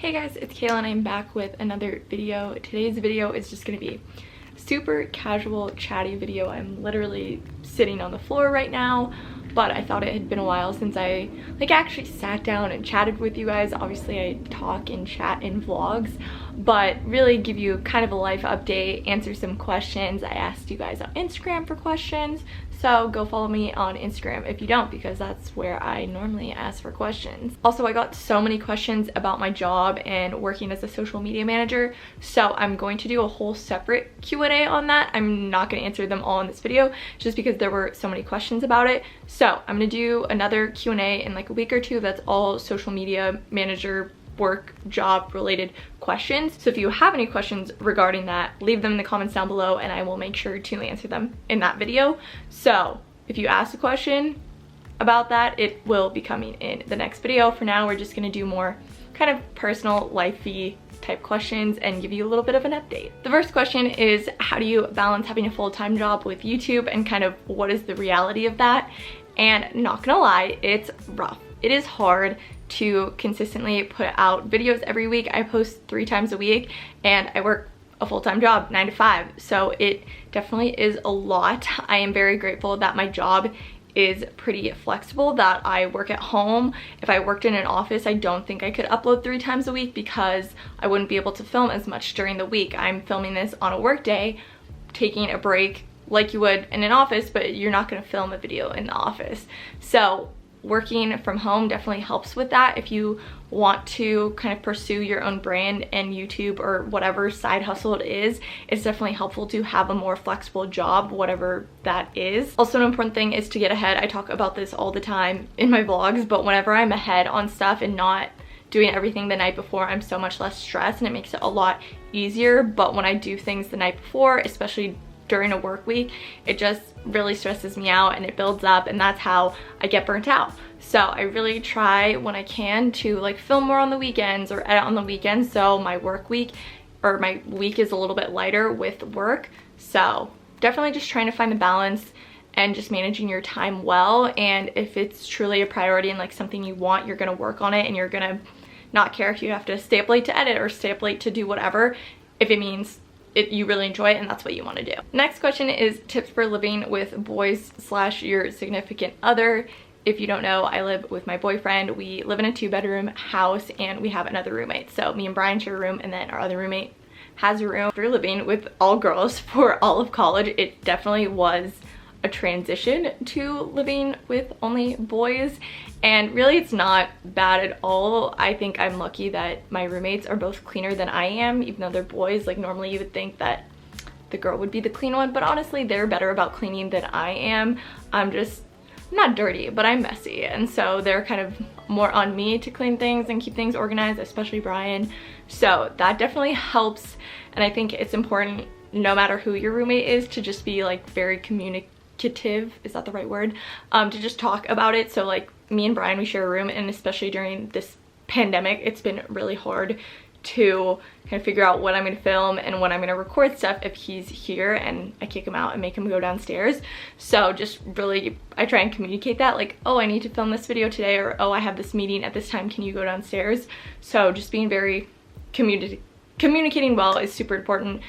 Hey guys, it's Kayla and I'm back with another video. Today's video is just gonna be a super casual, chatty video. I'm literally sitting on the floor right now, but I thought it had been a while since I actually sat down and chatted with you guys. Obviously I talk and chat in vlogs, but really give you kind of a life update, answer some questions. I asked you guys on Instagram for questions, so go follow me on Instagram if you don't, because that's where I normally ask for questions. Also, I got so many questions about my job and working as a social media manager, so I'm going to do a whole separate Q&A on that. I'm not going to answer them all in this video just because there were so many questions about it. So I'm going to do another Q&A in like a week or two that's all social media manager work job related questions. So if you have any questions regarding that, leave them in the comments down below and I will make sure to answer them in that video. So if you ask a question about that, it will be coming in the next video. For now, we're just going to do more kind of personal lifey type questions and give you a little bit of an update. The first question is, how do you balance having a full-time job with YouTube, and kind of what is the reality of that? And not gonna lie, it's rough. It is hard to consistently put out videos every week. I post 3 times a week and I work a full-time job, 9 to 5. So it definitely is a lot. I am very grateful that my job is pretty flexible, that I work at home. If I worked in an office, I don't think I could upload 3 times a week because I wouldn't be able to film as much during the week. I'm filming this on a work day, taking a break like you would in an office, but you're not gonna film a video in the office. So working from home definitely helps with that. If you want to kind of pursue your own brand and YouTube or whatever side hustle it is, it's definitely helpful to have a more flexible job, whatever that is. Also, an important thing is to get ahead. I talk about this all the time in my vlogs, but whenever I'm ahead on stuff and not doing everything the night before, I'm so much less stressed and it makes it a lot easier. But when I do things the night before, especially during a work week, it just really stresses me out and it builds up, and that's how I get burnt out. So I really try when I can to like film more on the weekends or edit on the weekends, so my work week or my week is a little bit lighter with work. So definitely just trying to find a balance and just managing your time well. And if it's truly a priority and like something you want, you're gonna work on it and you're gonna not care if you have to stay up late to edit or stay up late to do whatever, if it means you really enjoy it and that's what you want to do. Next question is tips for living with boys / your significant other. If you don't know, I live with my boyfriend. We live in a 2-bedroom house and we have another roommate. So me and Brian share a room, and then our other roommate has a room. After living with all girls for all of college, it definitely was a transition to living with only boys, and really it's not bad at all. I think I'm lucky that my roommates are both cleaner than I am, even though they're boys. Like normally you would think that the girl would be the clean one, but honestly they're better about cleaning than I am. I'm not dirty, but I'm messy, and so they're kind of more on me to clean things and keep things organized, especially Brian. So that definitely helps, and I think it's important, no matter who your roommate is, to just be like very communicative, is that the right word, to just talk about it. So like me and Brian, we share a room, and especially during this pandemic, it's been really hard to kind of figure out what I'm going to film and when I'm going to record stuff if he's here and I kick him out and make him go downstairs. So just really, I try and communicate that, like, oh, I need to film this video today, or oh, I have this meeting at this time, can you go downstairs? So just being very communicating well is super important,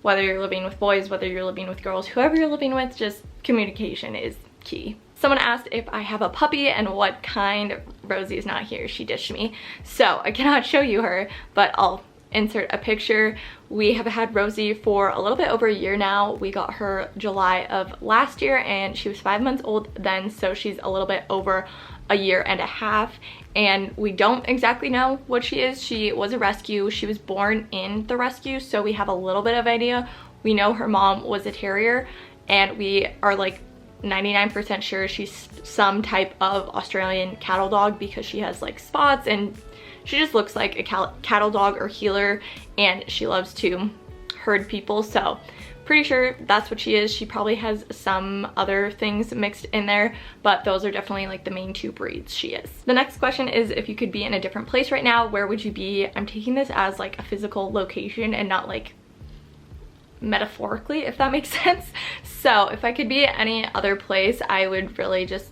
whether you're living with boys, whether you're living with girls, whoever you're living with, just communication is key. Someone asked if I have a puppy and what kind. Rosie is not here, she ditched me, so I cannot show you her, but I'll insert a picture. We have had Rosie for a little bit over a year now. We got her July of last year and she was 5 months old then, so she's a little bit over a year and a half, and we don't exactly know what she is. She was a rescue. She was born in the rescue, so we have a little bit of idea. We know her mom was a terrier, and we are like 99% sure she's some type of Australian cattle dog because she has like spots and she just looks like a cattle dog or healer, and she loves to herd people. So pretty sure that's what she is. She probably has some other things mixed in there, but those are definitely like the main 2 breeds she is. The next question is, if you could be in a different place right now, where would you be? I'm taking this as like a physical location and not like metaphorically, if that makes sense. So if I could be any other place, I would really just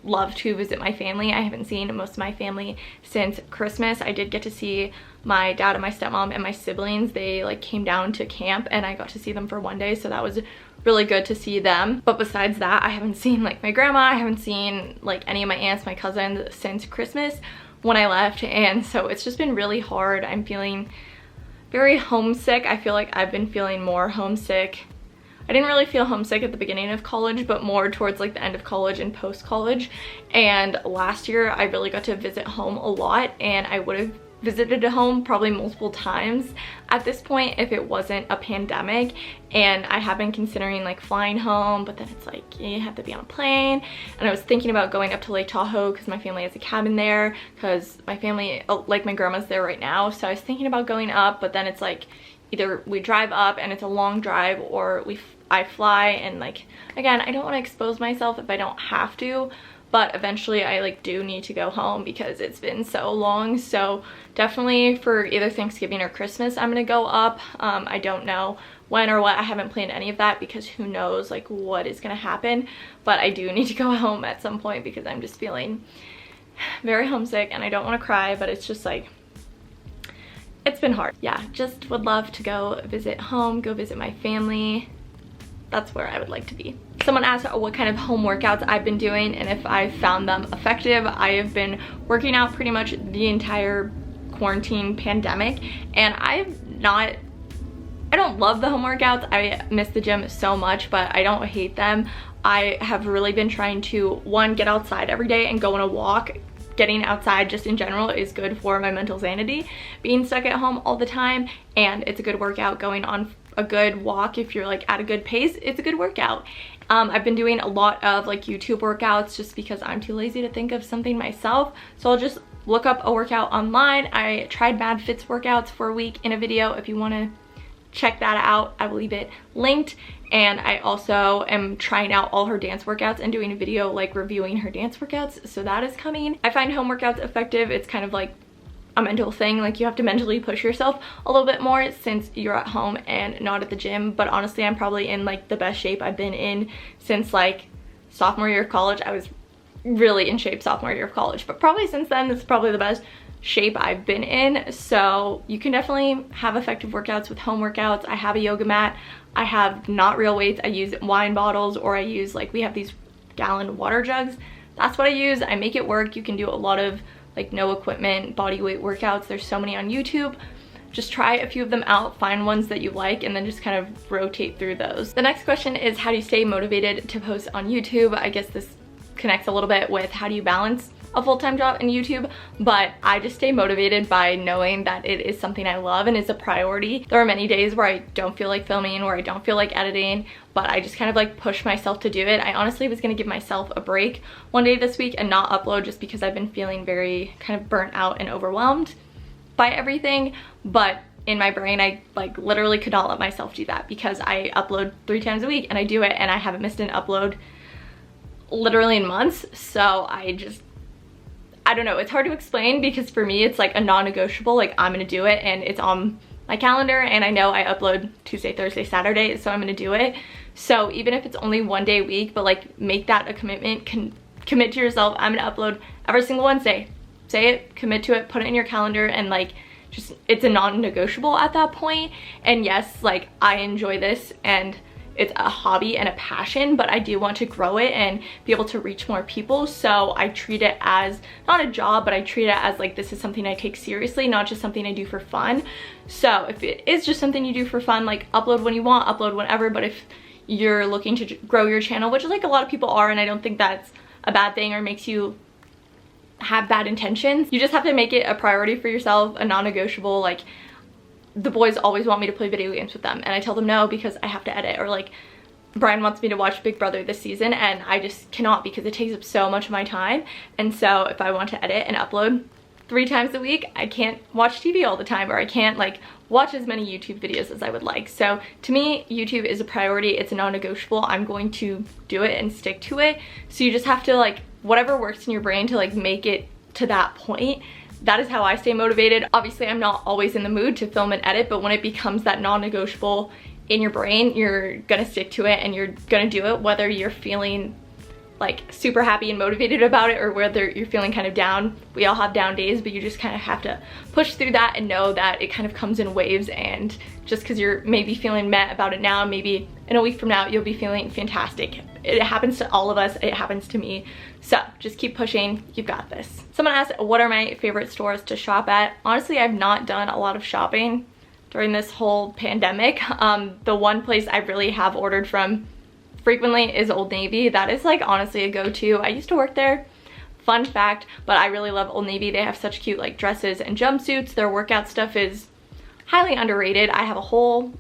love to visit my family. I haven't seen most of my family since Christmas. I did get to see my dad and my stepmom and my siblings. They like came down to camp and I got to see them for one day, so that was really good to see them. But besides that, I haven't seen like my grandma, I haven't seen like any of my aunts, my cousins since Christmas when I left, and so it's just been really hard. I'm feeling very homesick. I feel like I've been feeling more homesick. I didn't really feel homesick at the beginning of college, but more towards like the end of college and post-college. And last year I really got to visit home a lot, and I would have visited a home probably multiple times at this point if it wasn't a pandemic. And I have been considering like flying home, but then it's like you have to be on a plane. And I was thinking about going up to Lake Tahoe because my family has a cabin there, because my family, like my grandma's there right now. So I was thinking about going up, but then it's like either we drive up and it's a long drive, or I fly, and like again, I don't want to expose myself if I don't have to. But eventually I like do need to go home because it's been so long. So definitely for either Thanksgiving or Christmas I'm gonna go up. I don't know when or what. I haven't planned any of that because who knows like what is gonna happen. But I do need to go home at some point because I'm just feeling very homesick, and I don't want to cry, but it's just like, it's been hard. Yeah, just would love to go visit home, go visit my family. That's where I would like to be. Someone asked what kind of home workouts I've been doing and if I found them effective. I have been working out pretty much the entire quarantine pandemic, and I don't love the home workouts. I miss the gym so much, but I don't hate them. I have really been trying to, one, get outside every day and go on a walk. Getting outside just in general is good for my mental sanity. Being stuck at home all the time, and it's a good workout. Going on a good walk, if you're like at a good pace, it's a good workout. I've been doing a lot of like YouTube workouts just because I'm too lazy to think of something myself. So I'll just look up a workout online. I tried Bad Fit's workouts for a week in a video. If you want to check that out, I will leave it linked. And I also am trying out all her dance workouts and doing a video like reviewing her dance workouts, so that is coming. I find home workouts effective. It's kind of like a mental thing, like you have to mentally push yourself a little bit more since you're at home and not at the gym. But honestly, I'm probably in like the best shape I've been in since like sophomore year of college. I was really in shape sophomore year of college, but probably since then this is probably the best shape I've been in. So you can definitely have effective workouts with home workouts. I have a yoga mat. I have not real weights. I use wine bottles, or I use like, we have these gallon water jugs. That's what I use. I make it work. You can do a lot of like no equipment body weight workouts. There's so many on YouTube. Just try a few of them out, find ones that you like, and then just kind of rotate through those. The next question is, how do you stay motivated to post on YouTube? I guess this connects a little bit with how do you balance a full-time job in YouTube, but I just stay motivated by knowing that it is something I love and is a priority. There are many days where I don't feel like filming, where I don't feel like editing, but I just kind of like push myself to do it. I honestly was gonna give myself a break one day this week and not upload just because I've been feeling very kind of burnt out and overwhelmed by everything, but in my brain I like literally could not let myself do that because I upload 3 times a week and I do it, and I haven't missed an upload literally in months. So I don't know, it's hard to explain because for me it's like a non-negotiable, like I'm gonna do it and it's on my calendar, and I know I upload Tuesday, Thursday, Saturday, so I'm gonna do it. So even if it's only one day a week, but like make that a commitment, commit to yourself. I'm gonna upload every single Wednesday. Say it, commit to it, put it in your calendar, and like just, it's a non-negotiable at that point. And yes, like I enjoy this and it's a hobby and a passion, but I do want to grow it and be able to reach more people. So I treat it as not a job, but I treat it as like this is something I take seriously, not just something I do for fun. So if it is just something you do for fun, like upload when you want, upload whenever. But if you're looking to grow your channel, which like a lot of people are, and I don't think that's a bad thing or makes you have bad intentions, you just have to make it a priority for yourself, a non-negotiable. Like the boys always want me to play video games with them, and I tell them no because I have to edit. Or like Brian wants me to watch Big Brother this season, and I just cannot because it takes up so much of my time. And so if I want to edit and upload 3 times a week, I can't watch TV all the time, or I can't like watch as many YouTube videos as I would like. So to me, YouTube is a priority. It's a non-negotiable. I'm going to do it and stick to it. So you just have to like, whatever works in your brain to like make it to that point. That is how I stay motivated. Obviously, I'm not always in the mood to film and edit, but when it becomes that non-negotiable in your brain, you're gonna stick to it and you're gonna do it whether you're feeling like super happy and motivated about it, or whether you're feeling kind of down. We all have down days, but you just kind of have to push through that and know that it kind of comes in waves, and just because you're maybe feeling meh about it now, maybe in a week from now you'll be feeling fantastic. It happens to all of us, it happens to me. So just keep pushing, you've got this. Someone asked, what are my favorite stores to shop at? Honestly, I've not done a lot of shopping during this whole pandemic. The one place I really have ordered from frequently is Old Navy. That is like honestly a go-to. I used to work there, fun fact, but I really love Old Navy. They have such cute like dresses and jumpsuits. Their workout stuff is highly underrated. I have a whole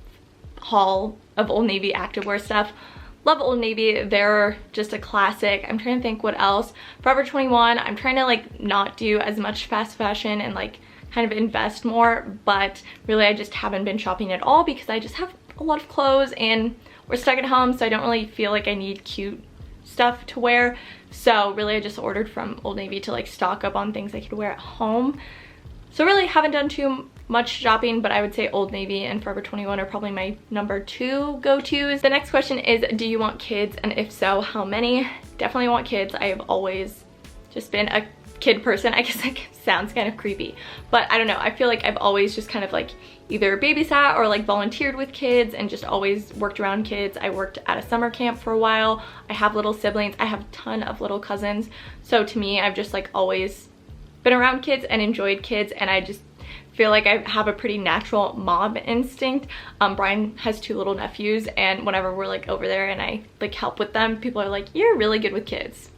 haul of Old Navy activewear stuff. Love Old Navy. They're just a classic. I'm trying to think what else. Forever 21. I'm trying to like not do as much fast fashion and like kind of invest more, but really I just haven't been shopping at all because I just have a lot of clothes and we're stuck at home, so I don't really feel like I need cute stuff to wear. So really I just ordered from Old Navy to like stock up on things I could wear at home. So really haven't done too much shopping, but I would say Old Navy and Forever 21 are probably my number 2 go-tos. The next question is, do you want kids? And if so, how many? Definitely want kids. I have always just been a kid person. I guess that sounds kind of creepy, but I don't know. I feel like I've always just kind of like either babysat or like volunteered with kids and just always worked around kids. I worked at a summer camp for a while. I have little siblings. I have a ton of little cousins. So to me, I've just like always been around kids and enjoyed kids, and I just feel like I have a pretty natural mom instinct. Brian has 2 little nephews, and whenever we're like over there and I like help with them, people are like, you're really good with kids.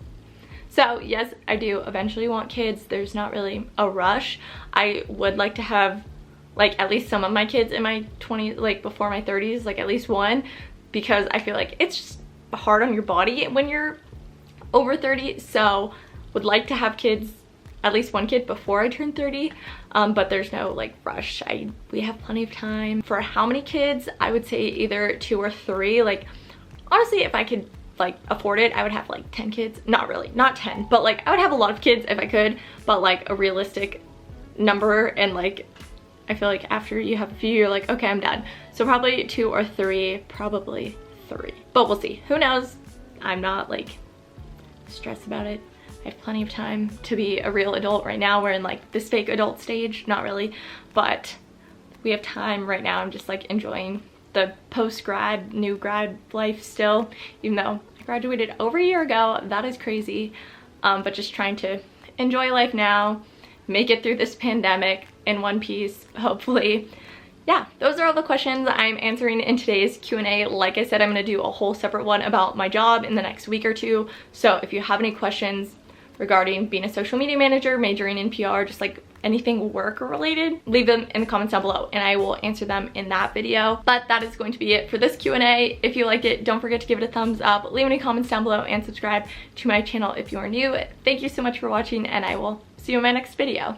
So yes, I do eventually want kids. There's not really a rush. I would like to have like at least some of my kids in my 20s, like before my 30s, like at least one, because I feel like it's just hard on your body when you're over 30. So would like to have kids, at least one kid before I turn 30, but there's no like rush. We have plenty of time. For how many kids, I would say either 2 or 3. Like honestly, if I could like afford it, I would have like 10 kids. Not really, not 10, but like I would have a lot of kids if I could, but like a realistic number. And like I feel like after you have a few, you're like, okay, I'm done. So probably 2 or 3, probably 3, but we'll see. Who knows? I'm not like stressed about it. I have plenty of time to be a real adult right now. We're in like this fake adult stage, not really, but we have time right now. I'm just like enjoying the post-grad, new grad life still, even though I graduated over a year ago. That is crazy, but just trying to enjoy life now, make it through this pandemic in one piece, hopefully. Yeah, those are all the questions I'm answering in today's Q&A. Like I said, I'm going to do a whole separate one about my job in the next week or 2. So if you have any questions regarding being a social media manager, majoring in PR, just like anything work related, leave them in the comments down below and I will answer them in that video. But that is going to be it for this Q&A. If you liked it, don't forget to give it a thumbs up, leave any comments down below, and subscribe to my channel if you are new. Thank you so much for watching, and I will see you in my next video.